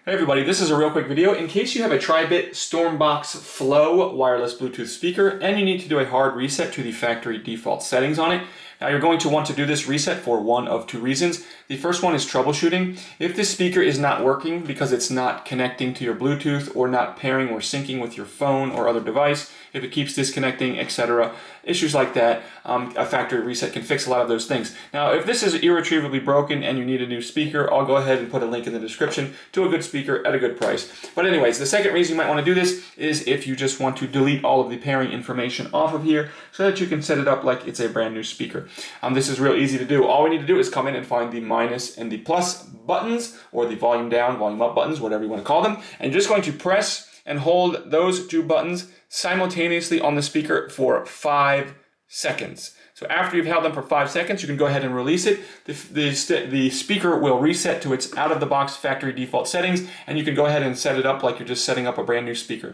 Hey everybody, this is a real quick video. In case you have a TRIBIT StormBox Flow wireless Bluetooth speaker and you need to do a hard reset to the factory default settings on it. Now you're going to want to do this reset for one of two reasons. The first one is troubleshooting. If this speaker is not working because it's not connecting to your Bluetooth or not pairing or syncing with your phone or other device, if it keeps disconnecting, etc., issues like that, a factory reset can fix a lot of those things. Now, if this is irretrievably broken and you need a new speaker, I'll go ahead and put a link in the description to a good speaker at a good price. But anyways, the second reason you might want to do this is if you just want to delete all of the pairing information off of here so that you can set it up like it's a brand new speaker. This is real easy to do. All we need to do is come in and find the minus and the plus buttons, or the volume down, volume up buttons, whatever you want to call them, and you're just going to press and hold those two buttons simultaneously on the speaker for 5 seconds. So after you've held them for 5 seconds, you can go ahead and release it. The speaker will reset to its out-of-the-box factory default settings, and you can go ahead and set it up like you're just setting up a brand new speaker.